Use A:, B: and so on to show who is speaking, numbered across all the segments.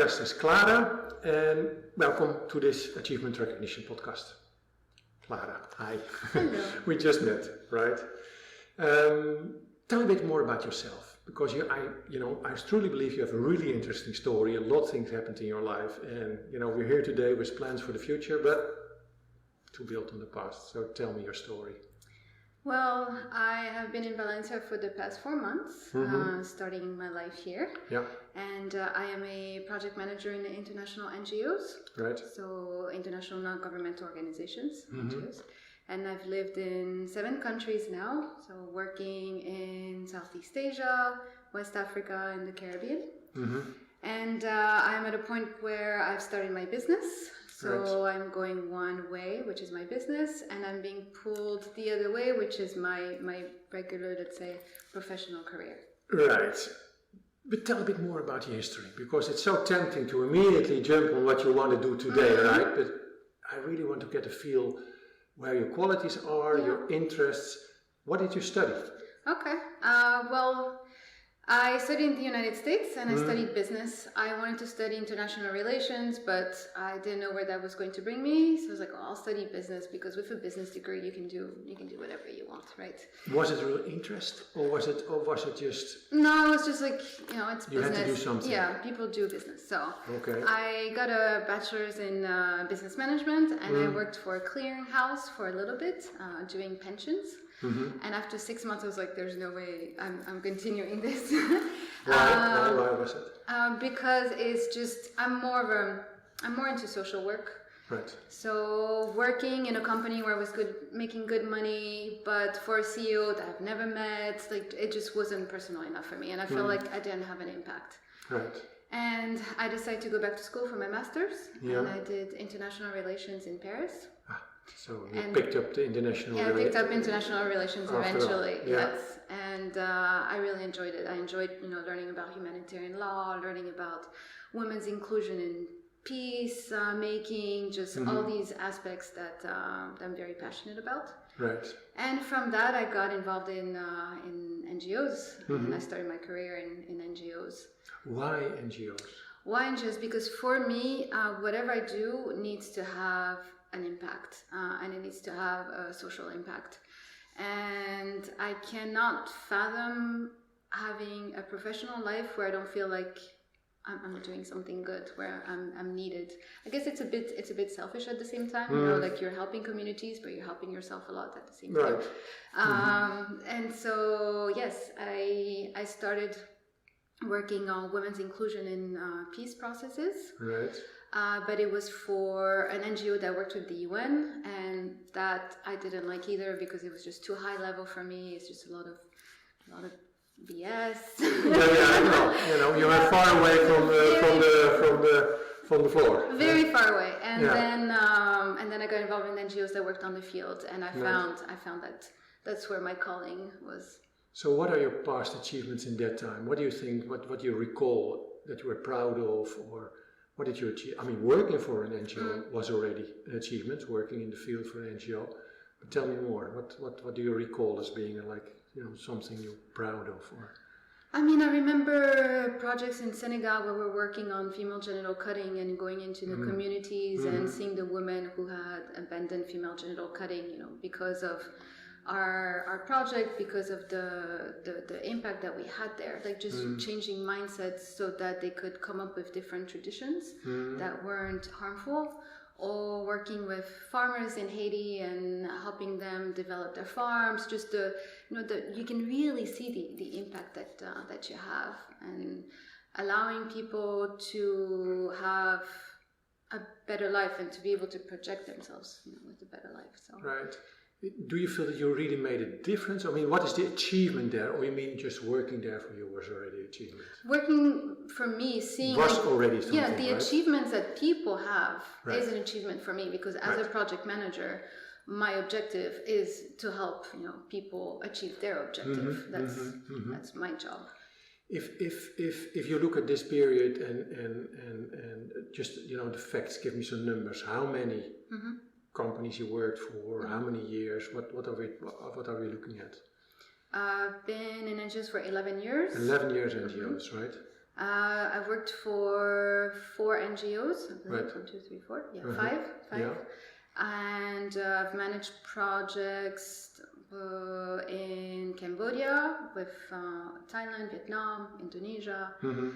A: guest is Clara, and welcome to this Achievement Recognition podcast. Clara, hi.
B: Hello.
A: We just met, right? Tell a bit more about yourself, because I truly believe you have a really interesting story. A lot of things happened in your life, and we're here today with plans for the future, but to build on the past. So tell me your story.
B: Well, I have been in Valencia for the past 4 months, starting my life here.
A: Yeah.
B: And I am a project manager in the international NGOs.
A: Right.
B: So international non-governmental organizations, NGOs. And I've lived in 7 countries now. So working in Southeast Asia, West Africa, and the Caribbean. And I'm at a point where I've started my business. So I'm going one way, which is my business, and I'm being pulled the other way, which is my regular, let's say, professional career.
A: Right. But tell a bit more about your history, because it's so tempting to immediately jump on what you want to do today, right? But I really want to get a feel where your qualities are, your interests. What did you study?
B: Okay. Well, I studied in the United States and I studied business. I wanted to study international relations, but I didn't know where that was going to bring me. So I was like, I'll study business, because with a business degree you can do whatever you want, right?
A: Was it a real interest, or was it just?
B: No, it's just like, it's business.
A: You had to do something.
B: Yeah, people do business. So
A: okay.
B: I got a bachelor's in business management, and I worked for a clearinghouse for a little bit, doing pensions. And after 6 months, I was like, "There's no way I'm continuing this."
A: Why was it?
B: Because it's just I'm more into social work.
A: Right.
B: So working in a company where I was making good money, but for a CEO that I've never met, like it just wasn't personal enough for me, and I felt like I didn't have an impact.
A: Right.
B: And I decided to go back to school for my master's, and I did international relations in Paris.
A: So you picked up the international.
B: Yeah, I picked up international relations eventually.
A: Yeah.
B: Yes, and I really enjoyed it. I enjoyed, learning about humanitarian law, learning about women's inclusion in peace making, just all these aspects that I'm very passionate about.
A: Right.
B: And from that, I got involved in NGOs, and I started my career in NGOs.
A: Why NGOs?
B: Why NGOs? Because for me, whatever I do needs to have an impact, and it needs to have a social impact. And I cannot fathom having a professional life where I don't feel like I'm doing something good, where I'm needed. I guess it's a bit selfish at the same time. Like you're helping communities, but you're helping yourself a lot at the same time. And so yes, I started working on women's inclusion in peace processes. Right. But it was for an NGO that worked with the UN, and that I didn't like either, because it was just too high level for me. It's just a lot of BS.
A: I know. You were far away from the floor.
B: Very far away, and then I got involved in NGOs that worked on the field, and I found that that's where my calling was.
A: So, what are your past achievements in that time? What do you think? What do you recall that you were proud of, or what did you achieve? I mean, working for an NGO was already an achievement. Working in the field for an NGO, but tell me more. What do you recall as being something you're proud of? Or
B: I mean, I remember projects in Senegal where we're working on female genital cutting and going into the communities and seeing the women who had abandoned female genital cutting, because of our project, because of the impact that we had there, like just changing mindsets so that they could come up with different traditions that weren't harmful, or working with farmers in Haiti and helping them develop their farms. Just you can really see the impact that you have, and allowing people to have a better life and to be able to project themselves with a better life. So.
A: Right. Do you feel that you really made a difference? I mean, what is the achievement there? Or you mean just working there for you was already an achievement?
B: Working for me, seeing
A: was already something,
B: yeah, the
A: right?
B: achievements that people have is an achievement for me, because as a project manager, my objective is to help people achieve their objective. That's my job.
A: If you look at this period and just the facts, give me some numbers. How many companies you worked for? How many years? What are we looking at?
B: I've been in NGOs for 11 years.
A: 11 years NGOs, right?
B: I've worked for 4 NGOs, I believe.
A: Right.
B: 1, 2, 3, 4. Yeah,
A: Mhm.
B: 5.
A: Yeah.
B: And I've managed projects in Cambodia with Thailand, Vietnam, Indonesia,
A: Mm-hmm.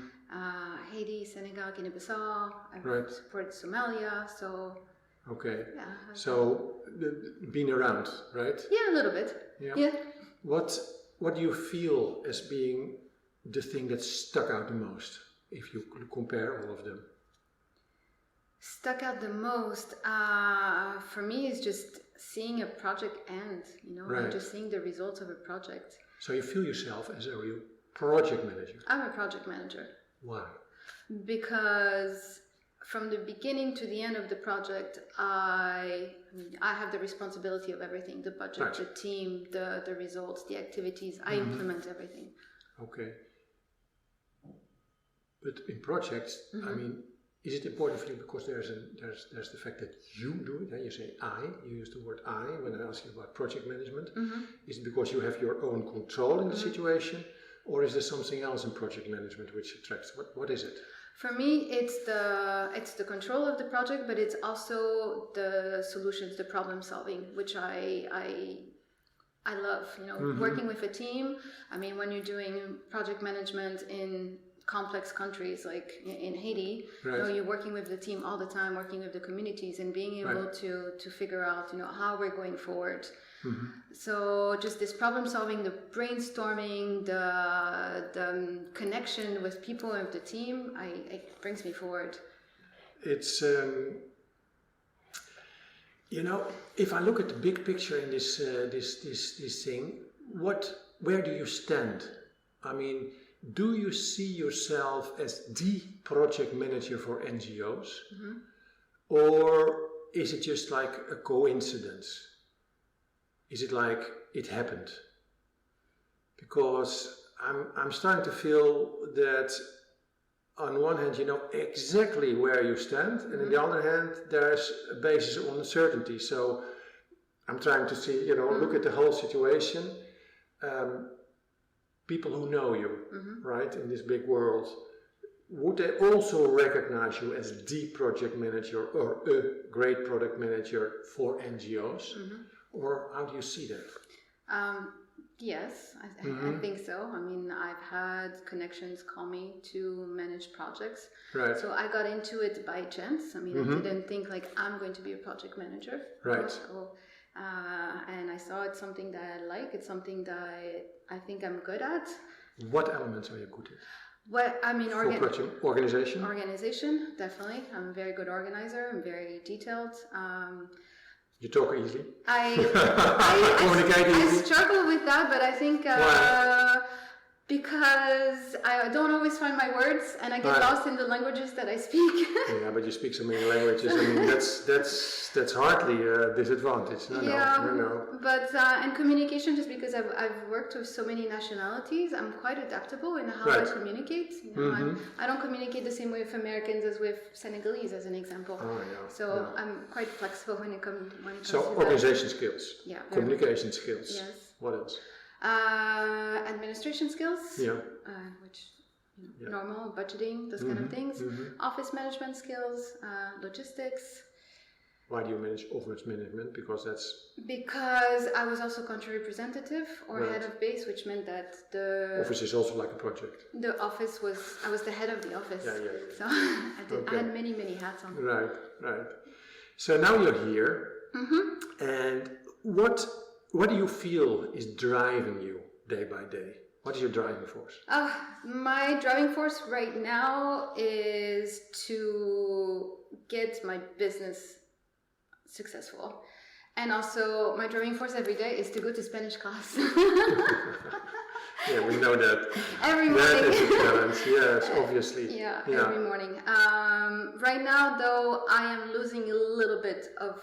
B: Haiti, Senegal, Guinea-Bissau. I've
A: Right.
B: supported Somalia, so
A: Okay.
B: yeah.
A: So, been around, right?
B: Yeah, a little bit.
A: Yeah.
B: Yeah.
A: What do you feel as being the thing that stuck out the most, if you could compare all of them?
B: Stuck out the most for me is just seeing a project end,
A: Right.
B: and just seeing the results of a project.
A: So you feel yourself as a real project manager.
B: I'm a project manager
A: Why?
B: because from the beginning to the end of the project, I have the responsibility of everything: the budget,
A: Right.
B: the team, the results, the activities. I implement everything.
A: Okay. But in projects, I mean, is it important for you because there's the fact that you do it? You say I. You use the word I when I ask you about project management. Is it because you have your own control in the situation, or is there something else in project management which attracts? What is it?
B: For me, it's the control of the project, but it's also the solutions, the problem solving, which I love. Working with a team. I mean, when you're doing project management in complex countries like in Haiti,
A: Right.
B: you're working with the team all the time, working with the communities, and being able
A: Right.
B: to figure out how we're going forward. So just this problem solving, the brainstorming, the connection with people and the team, it brings me forward.
A: It's if I look at the big picture in this thing, where do you stand? I mean, do you see yourself as the project manager for NGOs, or is it just like a coincidence? Is it like it happened? Because I'm starting to feel that on one hand you know exactly where you stand, and on the other hand there's a basis of uncertainty. So I'm trying to see, look at the whole situation. People who know you, right, in this big world, would they also recognize you as the project manager or a great product manager for NGOs? Or how do you see that?
B: Yes, I think so. I mean, I've had connections call me to manage projects.
A: Right.
B: So I got into it by chance. I mean, I didn't think like I'm going to be a project manager.
A: Right.
B: So, and I saw it's something that I like. It's something that I think I'm good at.
A: What elements are you good at?
B: Well, I mean,
A: For project organization?
B: Organization, definitely. I'm a very good organizer. I'm very detailed.
A: You talk easily?
B: I
A: easily?
B: struggle with that, but I think
A: Why?
B: because I don't always find my words and I get lost in the languages that I speak.
A: Yeah, but you speak so many languages. I mean, that's hardly a disadvantage. No.
B: But and communication, just because I've worked with so many nationalities, I'm quite adaptable in how I communicate. I don't communicate the same way with Americans as with Senegalese, as an example.
A: Oh, yeah.
B: So I'm quite flexible when it comes to
A: So organization skills, communication skills.
B: Yes.
A: What else?
B: Administration skills, which normal budgeting, those kind of things. Office management skills, logistics.
A: Why do you manage office management? Because
B: I was also country representative or head of base, which meant that the
A: office is also like a project.
B: The office I was the head of the office.
A: Yeah.
B: So I had many hats on.
A: Right. So now you're here, and what do you feel is driving you day by day? What is your driving force?
B: My driving force right now is to get my business successful. And also my driving force every day is to go to Spanish class.
A: Yeah, we know that.
B: Every morning.
A: That is a challenge, yes, obviously.
B: Yeah, every morning. Right now, though, I am losing a little bit of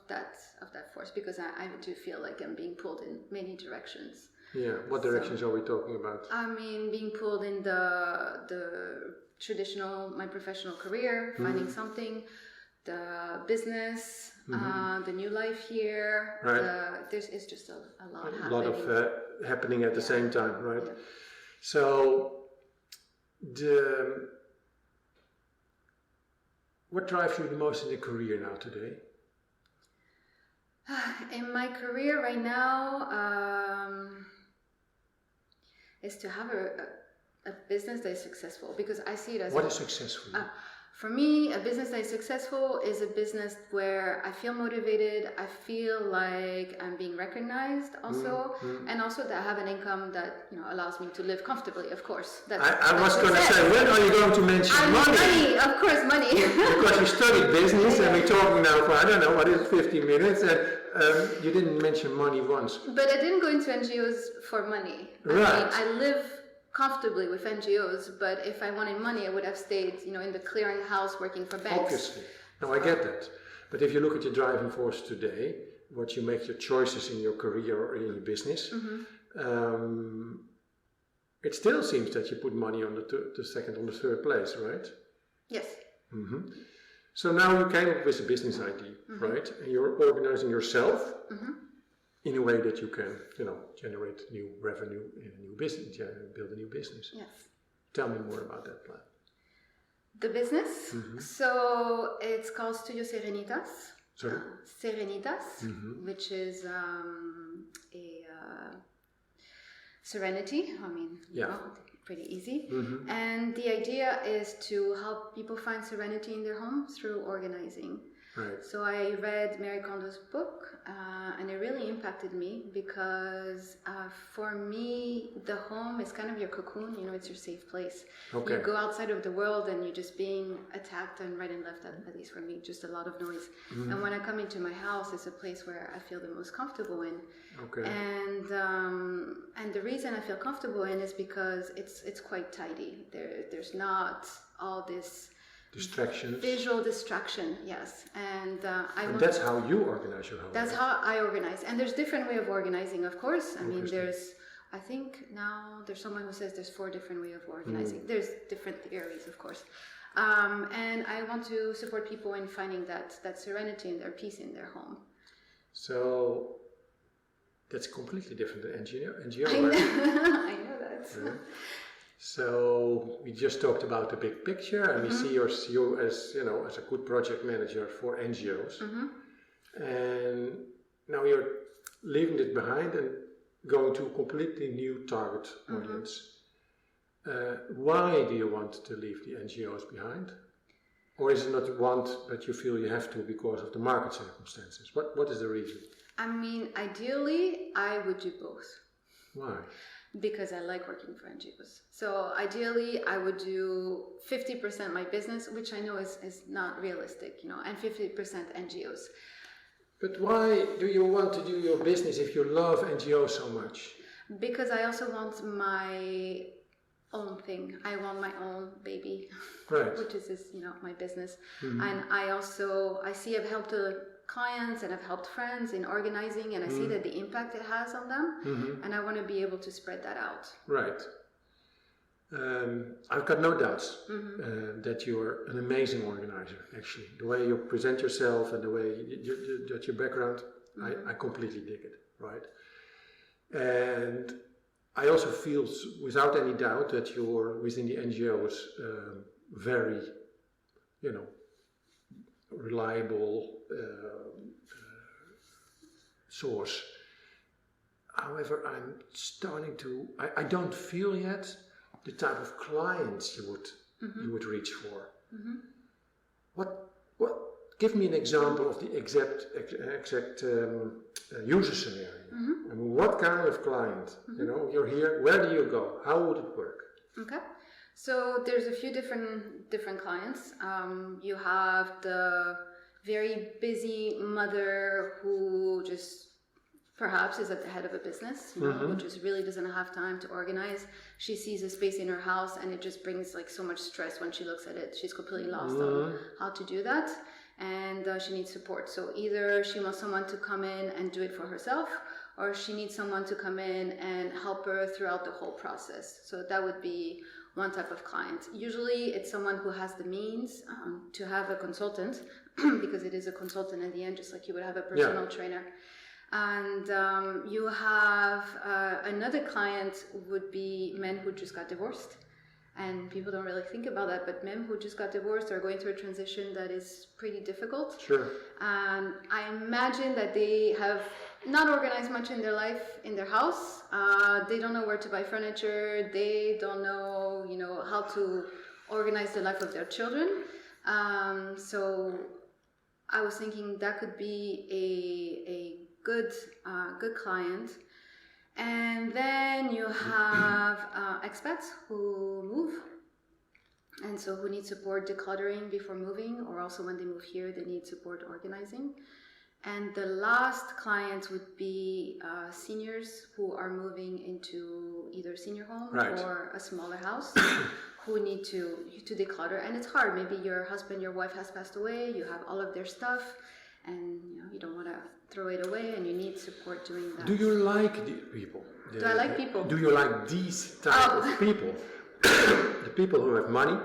B: that force because I do feel like I'm being pulled in many directions.
A: Yeah, what directions are we talking about?
B: I mean, being pulled in the traditional, my professional career, finding something, the business, the new life here.
A: Right.
B: It's just a lot happening.
A: A lot of happening at the same time, right?
B: Yeah.
A: So what drives you the most in your career now today?
B: In my career right now, is to have a business that is successful, because I see it as
A: what is successful?
B: For me, a business that is successful is a business where I feel motivated, I feel like I'm being recognized also, and also that I have an income that allows me to live comfortably, of course.
A: I was going to say, when are you going to mention money?
B: Of course, money.
A: Because you studied business and we're talking now for, I don't know, what is it, 15 minutes, and you didn't mention money once.
B: But I didn't go into NGOs for money.
A: Right.
B: I live comfortably with NGOs, but if I wanted money, I would have stayed, in the clearinghouse working for banks.
A: Obviously. No, I get that. But if you look at your driving force today, what you make your choices in your career or in your business, it still seems that you put money on the second, on the third place, right?
B: Yes.
A: So now you came up with a business idea, right? And you're organizing yourself in a way that you can, generate new revenue in a new business, build a new business.
B: Yes.
A: Tell me more about that plan.
B: The business. So it's called Studio Serenitas.
A: Sorry?
B: Serenitas, which is a serenity. Pretty easy. And the idea is to help people find serenity in their home through organizing.
A: Right.
B: So I read Mary Kondo's book, and it really impacted me because for me, the home is kind of your cocoon, it's your safe place.
A: Okay.
B: You go outside of the world and you're just being attacked and right and left, at least for me, just a lot of noise. And when I come into my house, it's a place where I feel the most comfortable in.
A: Okay.
B: And the reason I feel comfortable in is because it's quite tidy. There's not all this
A: distractions.
B: Visual distraction, yes. And
A: that's how you organize your home.
B: That's how I organize. And there's different way of organizing, of course. I think now there's someone who says there's 4 different way of organizing. There's different theories, of course. And I want to support people in finding that serenity and their peace in their home.
A: So that's completely different than NGO.
B: I know that.
A: Yeah. So we just talked about the big picture, and we see you as as a good project manager for NGOs. And now you're leaving it behind and going to a completely new target audience. Why do you want to leave the NGOs behind? Or is it not want, but you feel you have to because of the market circumstances? What is the reason?
B: Ideally, I would do both.
A: Why?
B: Because I like working for NGOs. So ideally, I would do 50% my business, which I know is not realistic, and 50% NGOs.
A: But why do you want to do your business if you love NGOs so much?
B: Because I also want my own thing. I want my own baby,
A: right.
B: which is my business. And I see I've helped clients and I've helped friends in organizing, and I see that the impact it has on them, and I want to be able to spread that out.
A: Right. I've got no doubts that you're an amazing organizer, actually. The way you present yourself and the way that your background, I completely dig it, right? And I also feel, without any doubt, that you're within the NGOs very, reliable source. However, I'm starting to, I don't feel yet the type of clients you would reach for. What? Give me an example of the exact user scenario. What kind of client? You're here. Where do you go? How would it work?
B: Okay. So there's a few different clients. You have the very busy mother who just perhaps is at the head of a business, who just really doesn't have time to organize. She sees a space in her house and it just brings so much stress when she looks at it. She's completely lost on how to do that, and she needs support. So either she wants someone to come in and do it for herself, or she needs someone to come in and help her throughout the whole process. So that would be one type of client. Usually it's someone who has the means to have a consultant, because it is a consultant in the end, just like you would have a personal trainer. And you have another client would be men who just got divorced, And people don't really think about that, but men who just got divorced are going through a transition that is pretty difficult.
A: Sure.
B: I imagine that they have not organized much in their life, in their house. They don't know where to buy furniture. They don't know, how to organize the life of their children. So I was thinking that could be a good client. And then you have expats who move, and so who need support decluttering before moving, or also when they move here, they need support organizing. And the last clients would be seniors who are moving into either senior home or a smaller house, who need to declutter. And it's hard. Maybe your husband, your wife has passed away. You have all of their stuff, and you don't want to throw it away, and you need support doing that.
A: Do you like the people?
B: Do I like people?
A: Do you like these type of people? The people who have money,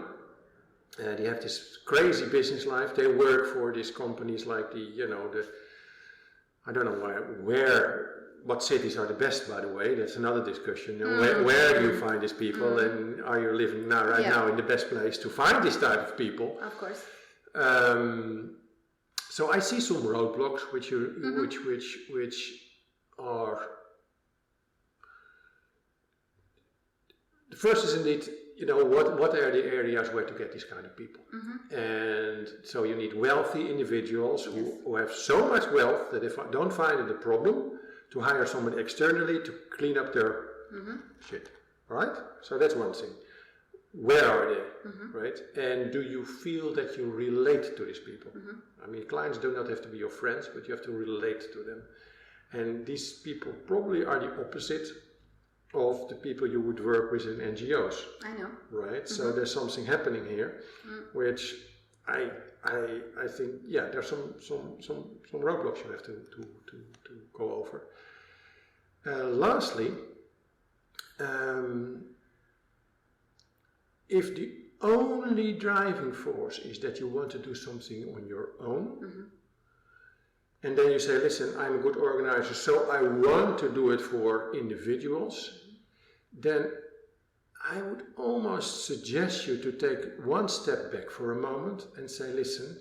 A: they have this crazy business life. They work for these companies like I don't know what cities are the best, by the way. That's another discussion. Where do you find these people, and are you living now in the best place to find this type of people?
B: Of course.
A: So I see some roadblocks which are. The first is indeed, what are the areas where to get these kind of people? And so you need wealthy individuals who have so much wealth that if I don't find it a problem to hire somebody externally to clean up their shit. Right? So that's one thing. Where are they? Right? And do you feel that you relate to these people? I mean, clients do not have to be your friends, but you have to relate to them. And these people probably are the opposite of the people you would work with in NGOs.
B: I know.
A: Right? So there's something happening here, which I think, there's some roadblocks you have to go over. Lastly, if the only driving force is that you want to do something on your own, and then you say, listen, I'm a good organizer, so I want to do it for individuals, then I would almost suggest you to take one step back for a moment and say, listen,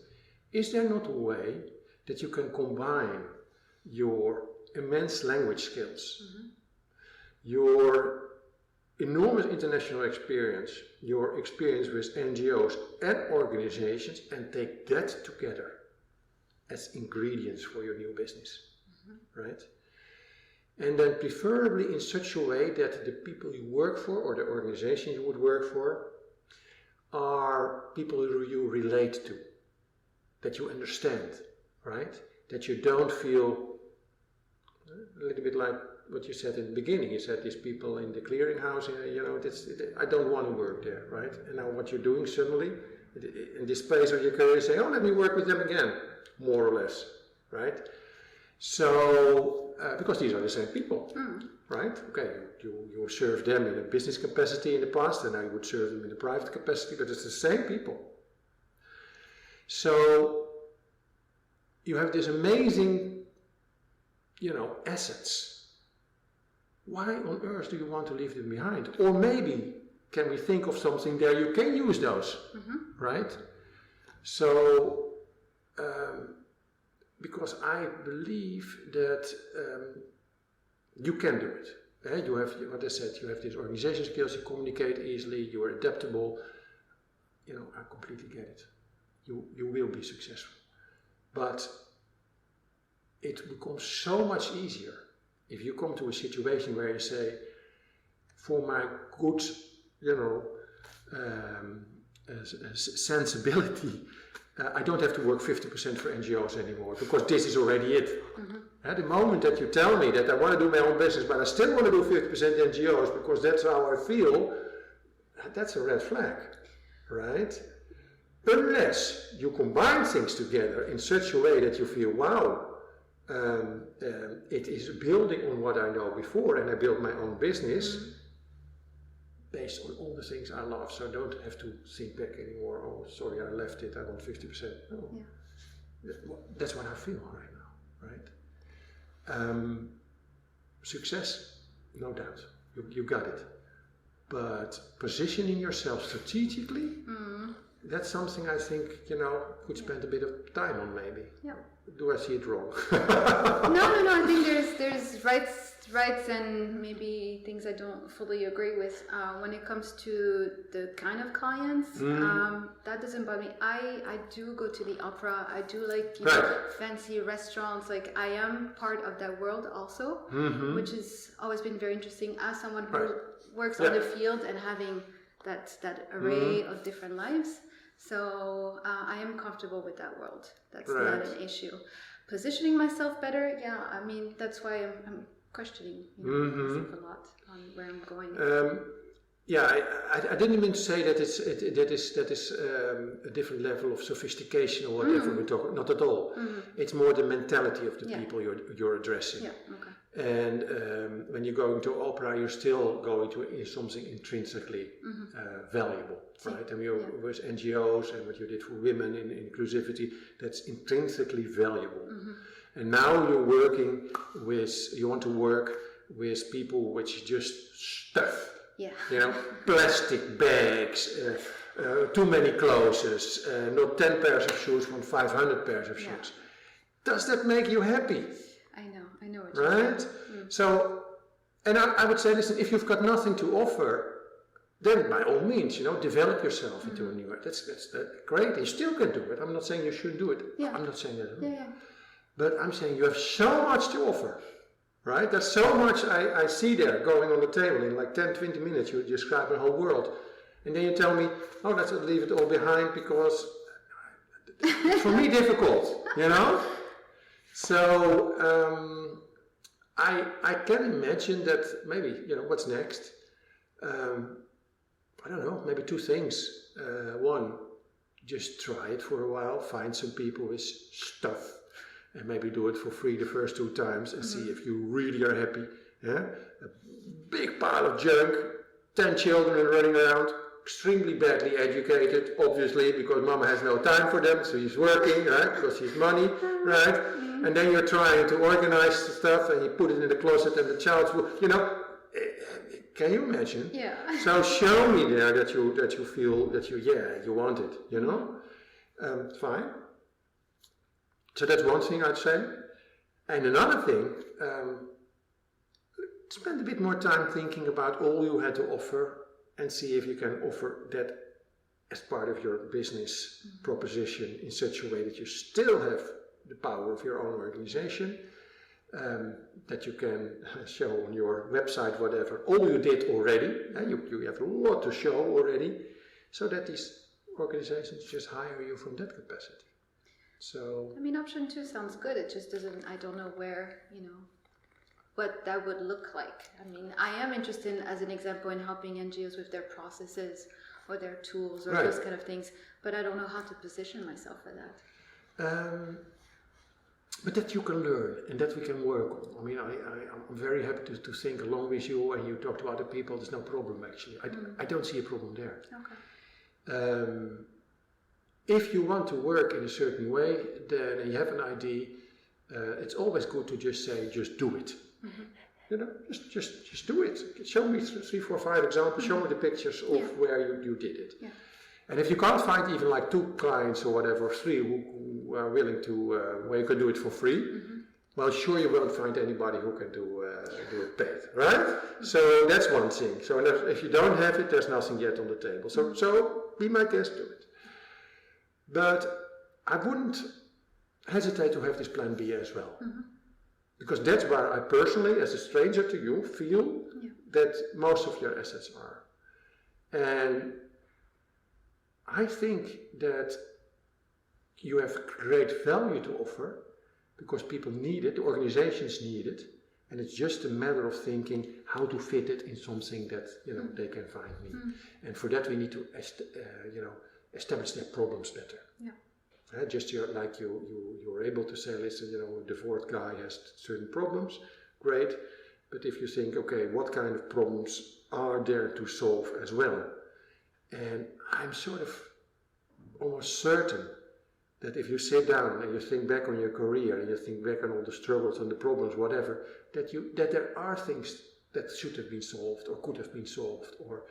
A: is there not a way that you can combine your immense language skills, your enormous international experience, your experience with NGOs and organizations, and take that together as ingredients for your new business, right? And then preferably in such a way that the people you work for or the organization you would work for are people who you relate to, that you understand, right? That you don't feel a little bit like what you said in the beginning. You said these people in the clearinghouse, I don't want to work there, right? And now what you're doing suddenly, in this place where you're going to say, let me work with them again, more or less, right? So, because these are the same people, right? Okay, you serve them in a business capacity in the past, and I would serve them in a private capacity, but it's the same people. So, you have this amazing, assets. Why on earth do you want to leave them behind? Or maybe, can we think of something there you can use those, right? So, because I believe that you can do it. You have, what I said, you have these organization skills, you communicate easily, you are adaptable. I completely get it. You will be successful. But it becomes so much easier if you come to a situation where you say, for my good, sensibility, I don't have to work 50% for NGOs anymore, because this is already it. At the moment that you tell me that I want to do my own business, but I still want to do 50% NGOs because that's how I feel, that's a red flag, right? Unless you combine things together in such a way that you feel, wow, it is building on what I know before, and I build my own business based on all the things I love, so I don't have to think back anymore, oh, sorry, I left it, I want 50%. No. Yeah. That's what I feel right now, right? Success, no doubt, you got it. But positioning yourself strategically, that's something I think, could spend a bit of time on maybe.
B: Yeah.
A: Do I see it wrong?
B: No. I think there's rights and maybe things I don't fully agree with. When it comes to the kind of clients, that doesn't bother me. I do go to the opera. I do like fancy restaurants. Like I am part of that world also, which has always been very interesting as someone who works on the field and having that array of different lives. So I am comfortable with that world. That's not an issue. Positioning myself better, I mean, that's why I'm questioning myself a lot on where I'm going.
A: I didn't mean to say that that is a different level of sophistication or whatever we talk. Not at all. It's more the mentality of the people you're addressing.
B: Yeah. Okay.
A: And when you're going to opera, you're still going to something intrinsically valuable, right? And with NGOs and what you did for women in inclusivity, that's intrinsically valuable. And now you want to work with people which is just stuff. Yeah. Plastic bags, too many clothes, not 10 pairs of shoes, but 500 pairs of shoes. Does that make you happy? I know what you're saying. So, and I would say, listen, if you've got nothing to offer, then by all means, develop yourself into a new art. That's great. You still can do it. I'm not saying you shouldn't do it. I'm not saying that at all. But I'm saying you have so much to offer, right? There's so much I see there going on the table in like 10, 20 minutes. You describe the whole world. And then you tell me, let's leave it all behind because it's for me difficult, So I can imagine that maybe, what's next? I don't know, maybe two things. One, just try it for a while, find some people with stuff and maybe do it for free the first 2 times and see if you really are happy. Yeah? A big pile of junk, 10 children running around, extremely badly educated, obviously, because mama has no time for them, so she's working, right, because she's money, right? And then you're trying to organize the stuff and you put it in the closet and the child's, can you imagine?
B: Yeah.
A: So show me there that you feel that you want it, fine. So that's one thing I'd say. And another thing, spend a bit more time thinking about all you had to offer and see if you can offer that as part of your business proposition in such a way that you still have the power of your own organization, that you can show on your website, whatever, all you did already, and you have a lot to show already, so that these organizations just hire you from that capacity. So,
B: I mean, option 2 sounds good. It just doesn't, I don't know where, what that would look like. I mean, I am interested, as an example, in helping NGOs with their processes or their tools or those kind of things, but I don't know how to position myself for that.
A: But that you can learn and that we can work on. I mean, I'm very happy to think along with you, and you talked to other people. There's no problem actually. I don't see a problem there. Okay. If you want to work in a certain way, then and you have an idea, it's always good to just say, just do it. Just do it. Show me 3, 4, 5 examples. Show me the pictures of where you did it. Yeah. And if you can't find even like 2 clients or whatever, 3 who are willing to, where you can do it for free, well, sure you won't find anybody who can do it paid, right? So that's one thing. So if you don't have it, there's nothing yet on the table. So be my guest, do it. But I wouldn't hesitate to have this plan B as well. Because that's where I personally, as a stranger to you, feel that most of your assets are. And I think that you have great value to offer because people need it, the organizations need it, and it's just a matter of thinking how to fit it in something that they can find me. And for that we need to establish their problems better. Just like you were able to say, listen, the fourth guy has certain problems, great, but if you think, okay, what kind of problems are there to solve as well? And I'm sort of almost certain that if you sit down and you think back on your career and you think back on all the struggles and the problems, whatever, that there are things that should have been solved or could have been solved, or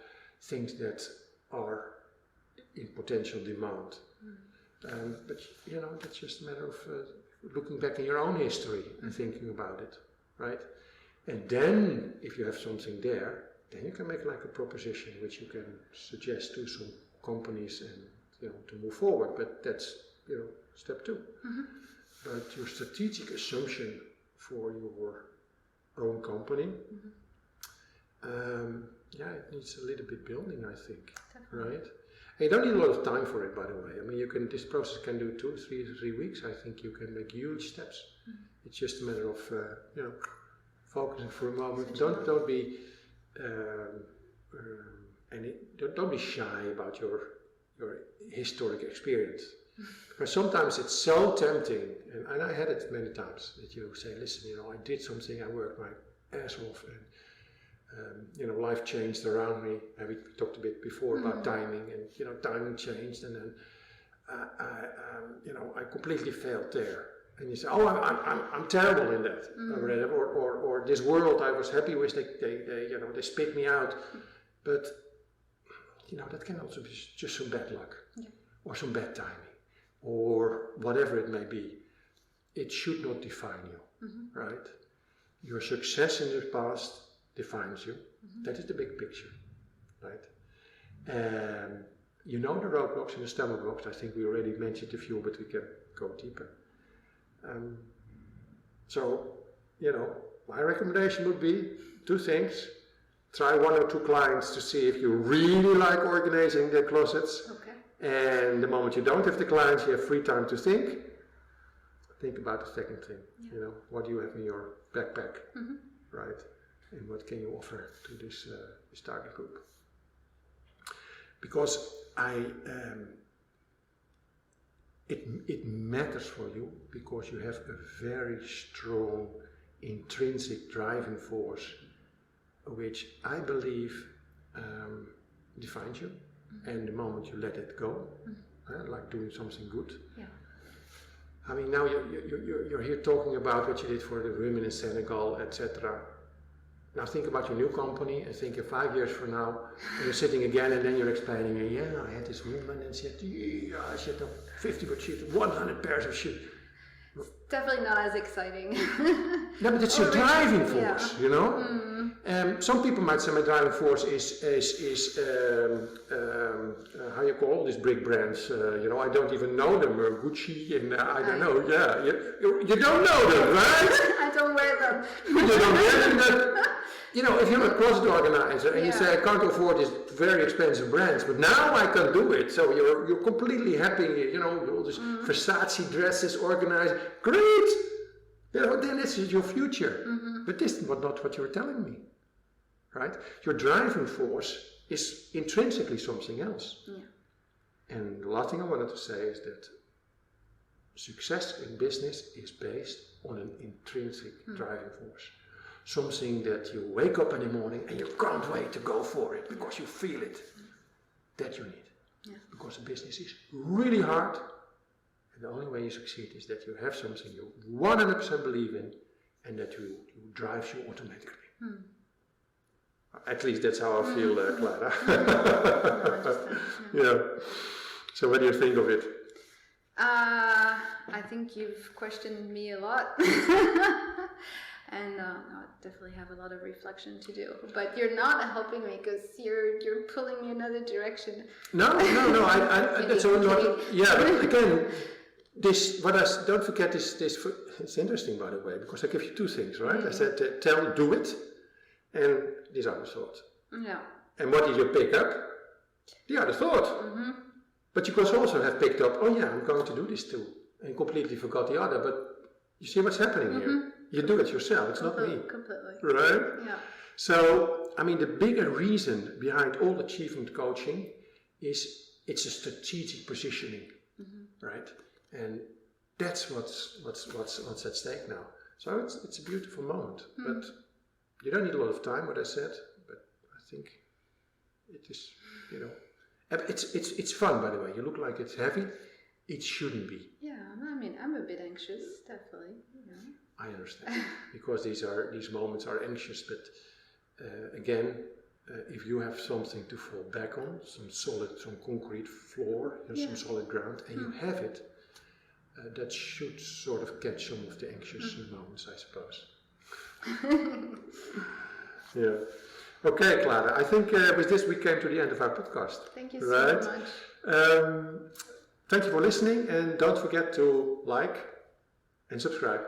A: things that are in potential demand. But that's just a matter of looking back in your own history and thinking about it, right? And then, if you have something there, then you can make like a proposition which you can suggest to some companies and to move forward. But that's step 2. But your strategic assumption for your own company, it needs a little bit building, I think. Definitely. Right? And you don't need a lot of time for it, by the way. I mean, this process can do 3 weeks. I think you can make huge steps. It's just a matter of focusing for a moment. Don't be don't be shy about your historic experience, because sometimes it's so tempting, and I had it many times, that you say, listen, I did something, I worked my ass off, and life changed around me. We talked a bit before about timing, and timing changed, and then I completely failed there. And you say, oh, I'm terrible in that, or this world I was happy with, they spit me out, but that can also be just some bad luck, or some bad timing, or whatever it may be. It should not define you, right? Your success in the past defines you. That is the big picture, right? And the roadblocks and the stumble blocks. I think we already mentioned a few, but we can go deeper. So, my recommendation would be 2 things. Try 1 or 2 clients to see if you really like organizing their closets. Okay. And the moment you don't have the clients, you have free time to think. Think about the second thing. Yeah. What do you have in your backpack, right? And what can you offer to this target group? Because it matters for you, because you have a very strong intrinsic driving force, which I believe defines you. And the moment you let it go, like doing something good. Yeah. I mean, now you're here talking about what you did for the women in Senegal, etc. Now think about your new company, and think of 5 years from now, and you're sitting again, and then you're explaining, I had this woman, and she had 50, but she had 100 pairs of shoes.
B: Definitely not as exciting.
A: No, but it's your driving force, Some people might say my driving force is how you call all these big brands, I don't even know them, Gucci, and I don't know, you don't know them, right?
B: I don't wear them.
A: You don't wear them, but, if you're a closet organizer and you say, I can't afford these very expensive brands, but now I can do it, so you're completely happy, all these Versace dresses organized, great, then this is your future. But this is not what you were telling me, right? Your driving force is intrinsically something else. Yeah. And the last thing I wanted to say is that success in business is based on an intrinsic driving force. Something that you wake up in the morning and you can't wait to go for it because you feel it. That you need. Yeah. Because the business is really hard, and the only way you succeed is that you have something you 100% believe in, and that you drives you automatically. At least that's how I feel, Clara. Yeah. So what do you think of it?
B: I think you've questioned me a lot. And I definitely have a lot of reflection to do. But you're not helping me, because you're pulling me another direction.
A: No. That's not. Yeah, but again, don't forget this. It's interesting, by the way, because I give you 2 things, right? I said, do it, and these other thoughts. Yeah. And what did you pick up? The other thought. But you could also have picked up, I'm going to do this too, and completely forgot the other. But you see what's happening here. You do it yourself, it's not me. Completely. Right? Yeah. So, I mean, the bigger reason behind all achievement coaching is it's a strategic positioning, right? And that's what's at stake now. So it's a beautiful moment, but you don't need a lot of time, what I said, but I think it is, it's fun, by the way. You look like it's heavy. It shouldn't be. Yeah,
B: I mean, I'm a bit anxious, definitely.
A: I understand, because these moments are anxious, but again, if you have something to fall back on, some concrete floor, some solid ground, and you have it, that should sort of catch some of the anxious moments, I suppose. Yeah. Okay, Clara, I think with this we came to the end of our podcast.
B: Thank you so much.
A: Thank you for listening, and don't forget to like and subscribe.